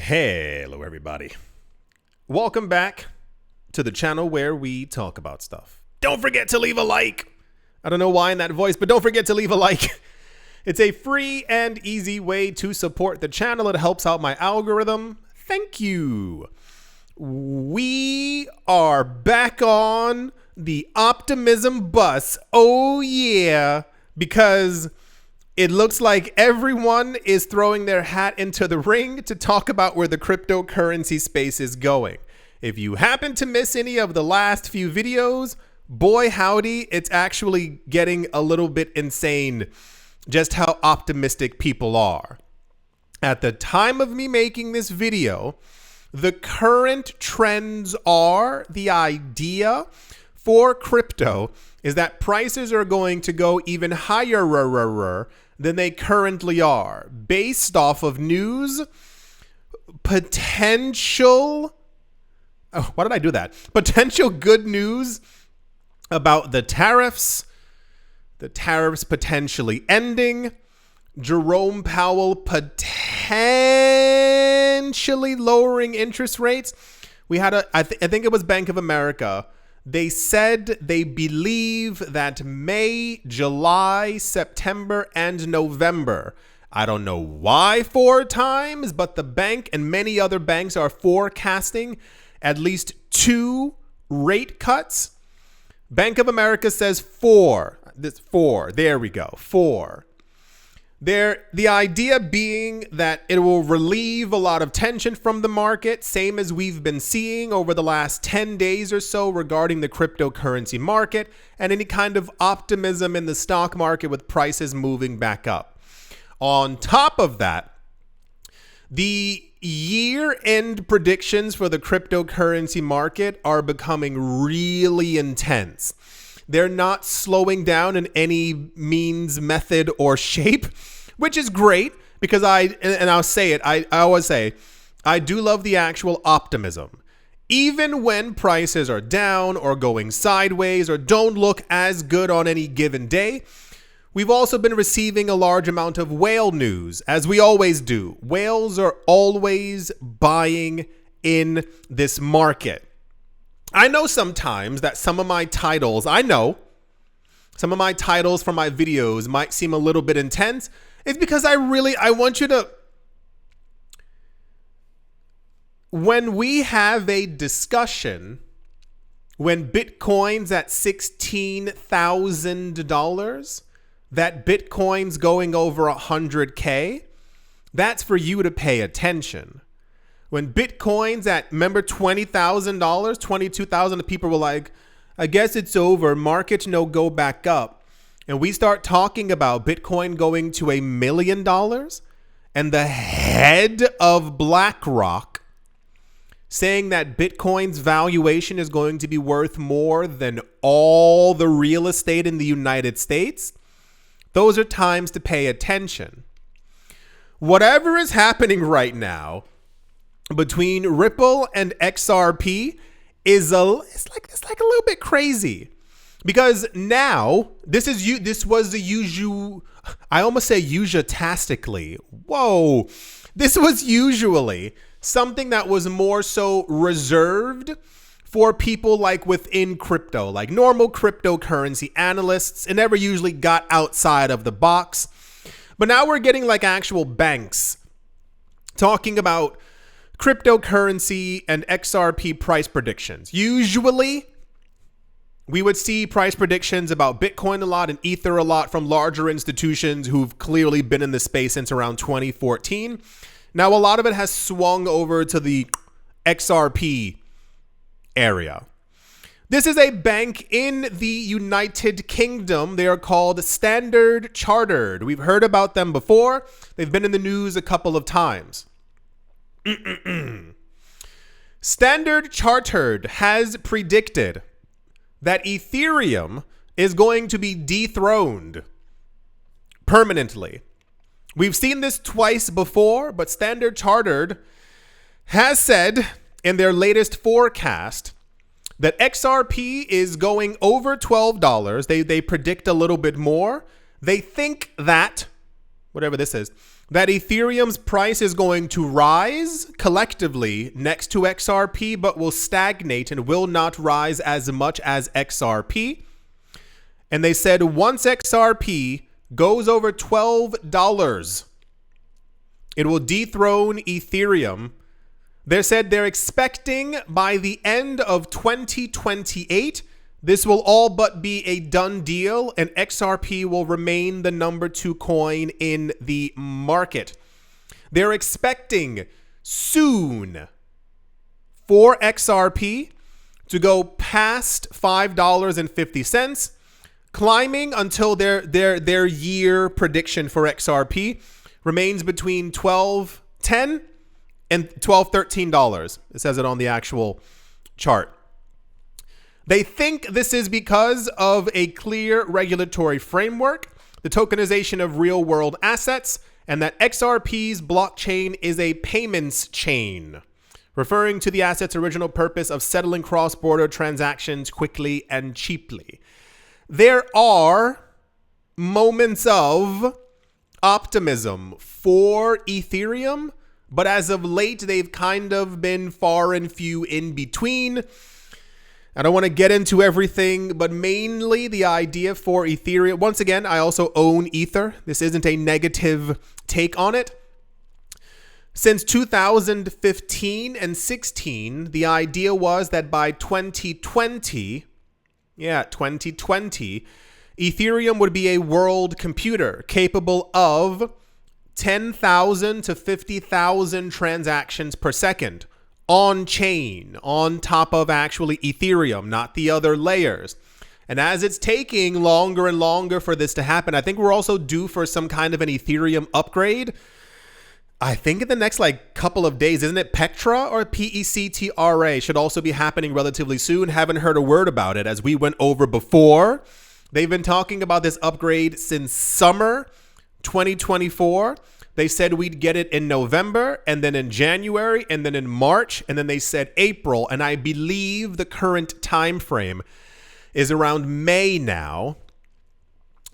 Hello everybody. Welcome back to the channel where we talk about stuff. Don't forget to leave a like. I don't know why in that voice, but don't forget to leave a like. It's a free and easy way to support the channel. It helps out my algorithm. Thank you. We are back on the optimism bus. Oh yeah, because it looks like everyone is throwing their hat into the ring to talk about where the cryptocurrency space is going. If you happen to miss any of the last few videos, boy howdy, it's actually getting a little bit insane just how optimistic people are. At the time of me making this video, the current trends are, the idea for crypto is that prices are going to go even higher than they currently are, based off of news, potential good news about the tariffs potentially ending, Jerome Powell potentially lowering interest rates. We had I think it was Bank of America. They said they believe that May, July, September, and November, I don't know why 4 times, but the bank and many other banks are forecasting at least 2 rate cuts. Bank of America says 4. There we go. 4. The idea being that it will relieve a lot of tension from the market, same as we've been seeing over the last 10 days or so regarding the cryptocurrency market and any kind of optimism in the stock market with prices moving back up. On top of that, the year-end predictions for the cryptocurrency market are becoming really intense. They're not slowing down in any means, method, or shape, which is great because I always say, I do love the actual optimism. Even when prices are down or going sideways or don't look as good on any given day, we've also been receiving a large amount of whale news, as we always do. Whales are always buying in this market. I know sometimes that some of my titles from my videos might seem a little bit intense. It's because I want you to, when we have a discussion, when Bitcoin's at $16,000, that Bitcoin's going over 100K, that's for you to pay attention. When Bitcoin's at, remember, $20,000, $22,000, the people were like, I guess it's over, market no go back up. And we start talking about Bitcoin going to $1 million and the head of BlackRock saying that Bitcoin's valuation is going to be worth more than all the real estate in the United States. Those are times to pay attention. Whatever is happening right now between Ripple and XRP is it's like a little bit crazy, because now this was the usual. I almost say usutastically. Whoa, this was usually something that was more so reserved for people like within crypto, like normal cryptocurrency analysts. It never usually got outside of the box, but now we're getting like actual banks talking about cryptocurrency and XRP price predictions. Usually, we would see price predictions about Bitcoin a lot and Ether a lot from larger institutions who've clearly been in the space since around 2014. Now, a lot of it has swung over to the XRP area. This is a bank in the United Kingdom. They are called Standard Chartered. We've heard about them before. They've been in the news a couple of times. Standard Chartered has predicted that Ethereum is going to be dethroned permanently. We've seen this twice before, but Standard Chartered has said in their latest forecast that XRP is going over $12. They predict a little bit more. They think that, whatever this is, that Ethereum's price is going to rise collectively next to XRP, but will stagnate and will not rise as much as XRP. And they said once XRP goes over $12, it will dethrone Ethereum. They said they're expecting by the end of 2028, this will all but be a done deal, and XRP will remain the number 2 coin in the market. They're expecting soon for XRP to go past $5.50, climbing until their year prediction for XRP remains between $12.10 and $12.13. It says it on the actual chart. They think this is because of a clear regulatory framework, the tokenization of real-world assets, and that XRP's blockchain is a payments chain, referring to the asset's original purpose of settling cross-border transactions quickly and cheaply. There are moments of optimism for Ethereum, but as of late, they've kind of been far and few in between. I don't want to get into everything, but mainly the idea for Ethereum. Once again, I also own Ether. This isn't a negative take on it. Since 2015 and 16, the idea was that by 2020, Ethereum would be a world computer capable of 10,000 to 50,000 transactions per second. On chain, on top of actually Ethereum, not the other layers. And as it's taking longer and longer for this to happen, I think we're also due for some kind of an Ethereum upgrade. I think in the next couple of days, isn't it Pectra or PECTRA should also be happening relatively soon. Haven't heard a word about it as we went over before. They've been talking about this upgrade since summer 2024. They said we'd get it in November, and then in January, and then in March, and then they said April. And I believe the current time frame is around May now.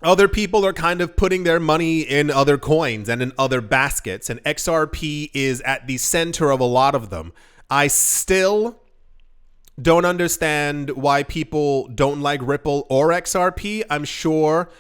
Other people are kind of putting their money in other coins and in other baskets, and XRP is at the center of a lot of them. I still don't understand why people don't like Ripple or XRP. I'm sure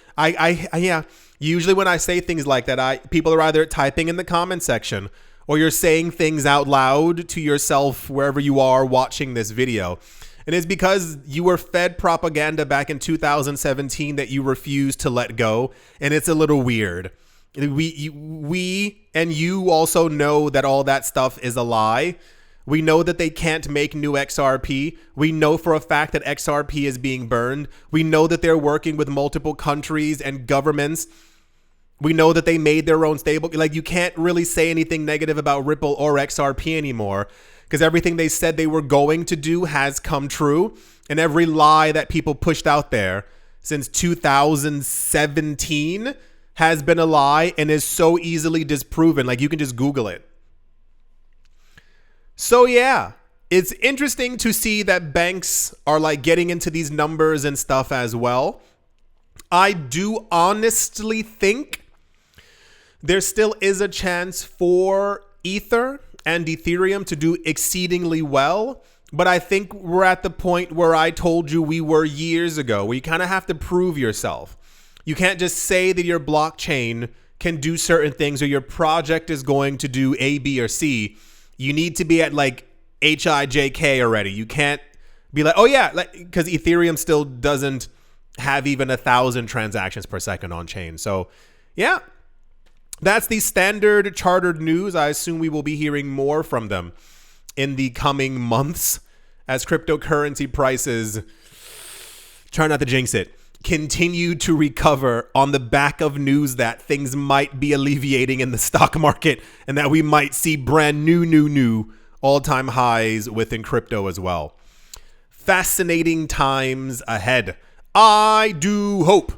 usually when I say things like that, people are either typing in the comment section or you're saying things out loud to yourself wherever you are watching this video. And it's because you were fed propaganda back in 2017 that you refused to let go. And it's a little weird. We and you also know that all that stuff is a lie. We know that they can't make new XRP. We know for a fact that XRP is being burned. We know that they're working with multiple countries and governments. We know that they made their own stable. You can't really say anything negative about Ripple or XRP anymore because everything they said they were going to do has come true. And every lie that people pushed out there since 2017 has been a lie and is so easily disproven. You can just Google it. So yeah, it's interesting to see that banks are getting into these numbers and stuff as well. I do honestly think there still is a chance for Ether and Ethereum to do exceedingly well. But I think we're at the point where I told you we were years ago, where you kind of have to prove yourself. You can't just say that your blockchain can do certain things or your project is going to do A, B, or C. You need to be at HIJK already. You can't be oh yeah, because Ethereum still doesn't have even 1,000 transactions per second on chain. So yeah, that's the standard chartered news. I assume we will be hearing more from them in the coming months as cryptocurrency prices, try not to jinx it, continue to recover on the back of news that things might be alleviating in the stock market and that we might see brand new all-time highs within crypto as well. Fascinating times ahead. I do hope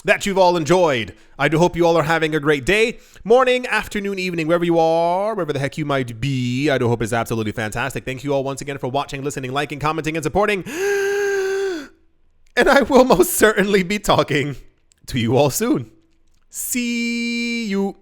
that you've all enjoyed. I do hope you all are having a great day, morning, afternoon, evening, wherever you are, wherever the heck you might be. I do hope it's absolutely fantastic. Thank you all once again for watching, listening, liking, commenting, and supporting. And I will most certainly be talking to you all soon. See you.